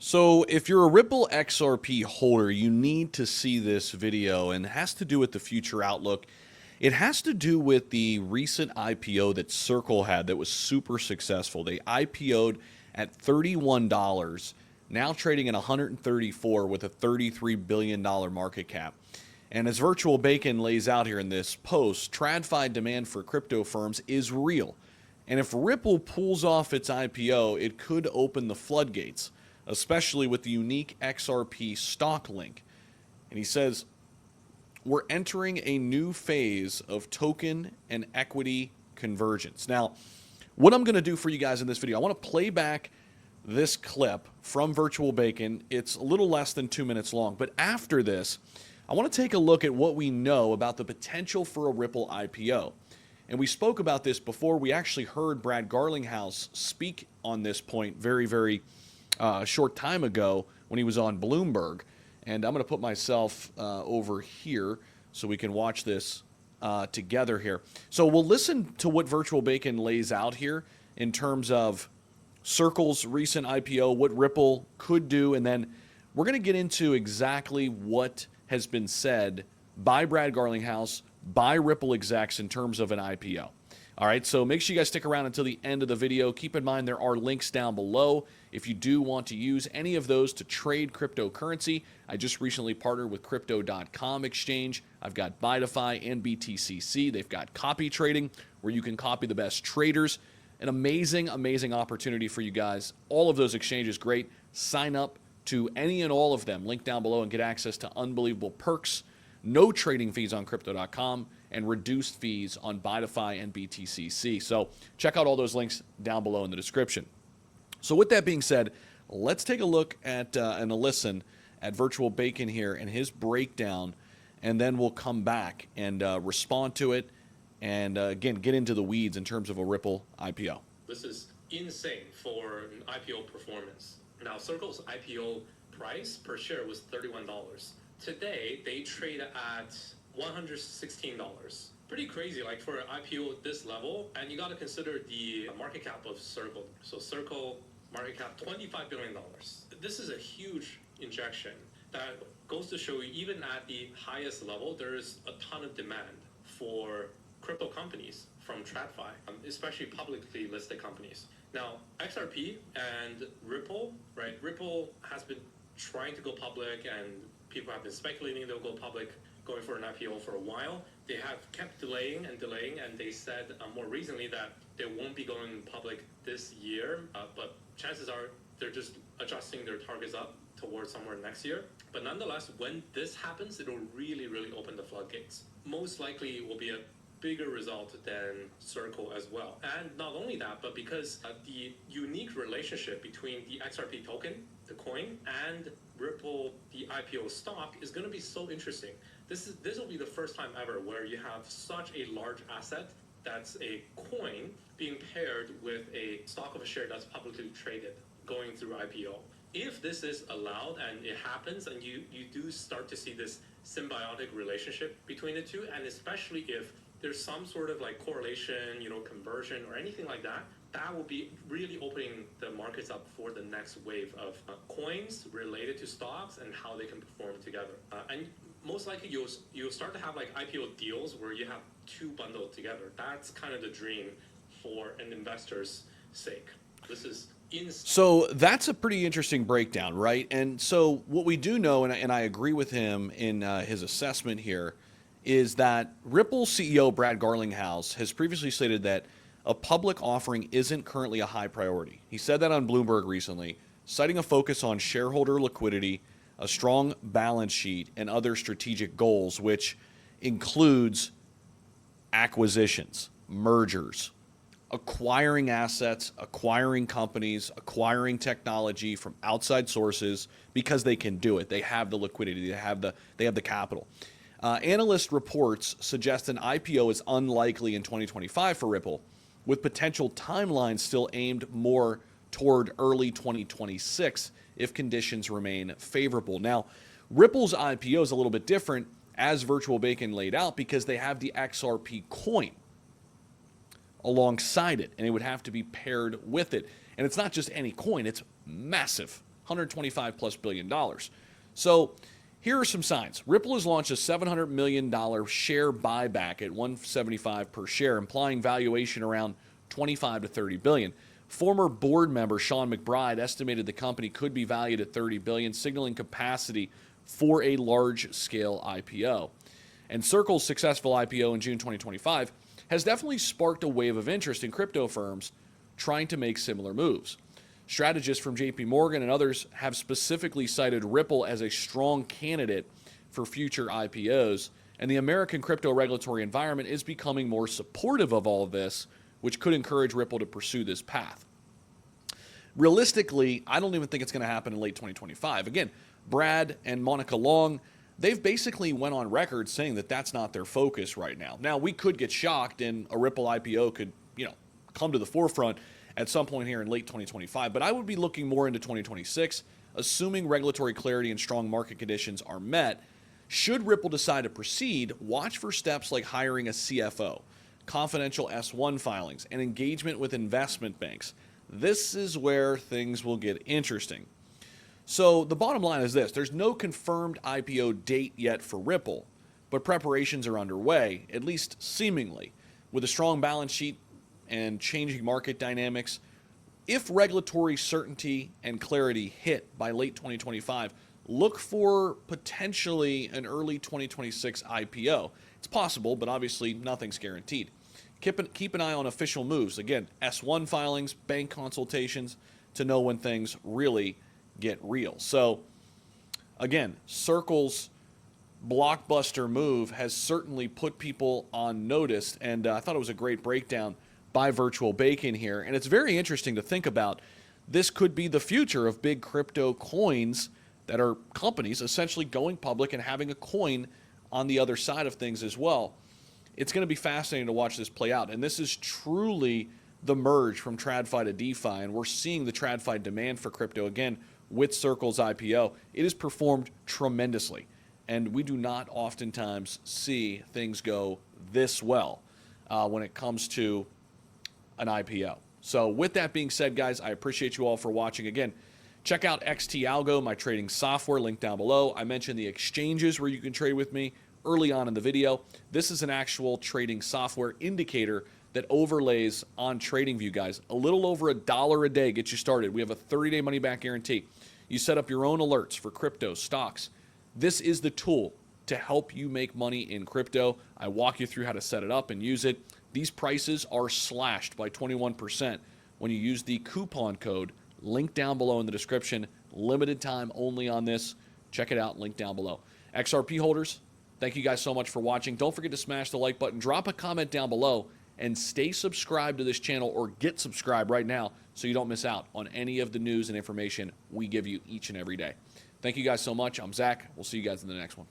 So if you're a Ripple XRP holder, you need to see this video, and it has to do with the future outlook. It has to do with the recent IPO that Circle had that was super successful. They IPO'd at $31, now trading at $134 with a $33 billion market cap. And as Virtual Bacon lays out here in this post, TradFi demand for crypto firms is real. And if Ripple pulls off its IPO, it could open the floodgates, especially with the unique XRP stock link. And he says, we're entering a new phase of token and equity convergence. Now, what I'm going to do for you guys in this video, I want to play back this clip from Virtual Bacon. It's a little less than 2 minutes long, but after this, I want to take a look at what we know about the potential for a Ripple IPO. And we spoke about this before. We actually heard Brad Garlinghouse speak on this point very short time ago when he was on Bloomberg. And I'm going to put myself over here so we can watch this together here. So we'll listen to what Virtual Bacon lays out here in terms of Circle's recent IPO, what Ripple could do, and then we're going to get into exactly what has been said by Brad Garlinghouse, by Ripple execs in terms of an IPO. All right, so make sure you guys stick around until the end of the video. Keep in mind there are links down below if you do want to use any of those to trade cryptocurrency. I just recently partnered with crypto.com exchange. I've got BITUNIX and BTCC. They've got copy trading where you can copy the best traders. An amazing opportunity for you guys. All of those exchanges, great. Sign up to any and all of them. Link down below and get access to unbelievable perks. No trading fees on crypto.com and reduced fees on BITUNIX and BTCC. So check out all those links down below in the description. So with that being said, let's take a look at and a listen at Virtual Bacon here and his breakdown, and then we'll come back and respond to it and again get into the weeds in terms of a Ripple IPO. This is insane for an IPO performance. Now, Circle's IPO price per share was $31. Today, they trade at $116. Pretty crazy, like for an IPO at this level, and you got to consider the market cap of Circle. So Circle market cap $25 billion. This is a huge injection that goes to show you, even at the highest level, there is a ton of demand for crypto companies from TradFi, especially publicly listed companies. Now, XRP and Ripple, right? Ripple has been trying to go public, and people have been speculating they'll go public, going for an IPO for a while. They have kept delaying, and they said more recently that they won't be going public this year, but chances are they're just adjusting their targets up towards somewhere next year. But nonetheless, when this happens, it'll really open the floodgates. Most likely it will be a bigger result than Circle as well. And not only that, but because the unique relationship between the XRP token, the coin, and Ripple, the IPO stock, is going to be so interesting. This will be the first time ever where you have such a large asset that's a coin being paired with a stock of a share that's publicly traded going through IPO. If this is allowed and it happens, and you do start to see this symbiotic relationship between the two, and especially if there's some sort of like correlation, conversion or anything like that, that will be really opening the markets up for the next wave of coins related to stocks and how they can perform together. And most likely you'll start to have like IPO deals where you have two bundled together. That's kind of the dream for an investor's sake. This is so that's a pretty interesting breakdown, right? And so what we do know, and I agree with him in his assessment here, is that Ripple CEO Brad Garlinghouse has previously stated that a public offering isn't currently a high priority. He said that on Bloomberg recently, citing a focus on shareholder liquidity, a strong balance sheet, and other strategic goals, which includes acquisitions, mergers, acquiring assets, acquiring companies, acquiring technology from outside sources because they can do it. They have the liquidity, they have the capital. Analyst reports suggest an IPO is unlikely in 2025 for Ripple, with potential timelines still aimed more toward early 2026 if conditions remain favorable. Now, Ripple's IPO is a little bit different, as Virtual Bacon laid out, because they have the XRP coin alongside it, and it would have to be paired with it. And it's not just any coin, it's massive, $125 plus billion. So here are some signs. Ripple has launched a $700 million share buyback at $175 per share, implying valuation around 25 to 30 billion. Former board member Sean McBride estimated the company could be valued at 30 billion, signaling capacity for a large-scale IPO. And Circle's successful IPO in June 2025 has definitely sparked a wave of interest in crypto firms trying to make similar moves. Strategists from JP Morgan and others have specifically cited Ripple as a strong candidate for future IPOs, and the American crypto regulatory environment is becoming more supportive of all of this, which could encourage Ripple to pursue this path. Realistically, I don't even think it's going to happen in late 2025. Again, Brad and Monica Long, they've basically went on record saying that that's not their focus right now. Now, we could get shocked and a Ripple IPO could, come to the forefront at some point here in late 2025, but I would be looking more into 2026, assuming regulatory clarity and strong market conditions are met. Should Ripple decide to proceed, watch for steps like hiring a CFO, confidential S1 filings, and engagement with investment banks. This is where things will get interesting. So the bottom line is this: there's no confirmed IPO date yet for Ripple, but preparations are underway, at least seemingly. With a strong balance sheet and changing market dynamics, if regulatory certainty and clarity hit by late 2025, look for potentially an early 2026 IPO. It's possible, but obviously nothing's guaranteed. Keep an eye on official moves. Again, S1 filings, bank consultations, to know when things really get real. So again, Circle's blockbuster move has certainly put people on notice, and I thought it was a great breakdown by Virtual Bacon here. And it's very interesting to think about. This could be the future of big crypto coins that are companies essentially going public and having a coin on the other side of things as well. It's going to be fascinating to watch this play out. And this is truly the merge from TradFi to DeFi. And we're seeing the TradFi demand for crypto again with Circle's IPO. It has performed tremendously. And we do not oftentimes see things go this well when it comes to an IPO. So with that being said, guys, I appreciate you all for watching. Again, check out XT Algo, my trading software, link down below. I mentioned the exchanges where you can trade with me early on in the video. This is an actual trading software indicator that overlays on TradingView, guys. A little over $1 a day gets you started. We have a 30-day money-back guarantee. You set up your own alerts for crypto, stocks. This is the tool to help you make money in crypto. I walk you through how to set it up and use it. These prices are slashed by 21% when you use the coupon code, link down below in the description. Limited time only on this. Check it out, link down below. XRP holders, thank you guys so much for watching. Don't forget to smash the like button, drop a comment down below, and stay subscribed to this channel, or get subscribed right now so you don't miss out on any of the news and information we give you each and every day. Thank you guys so much. I'm Zach. We'll see you guys in the next one.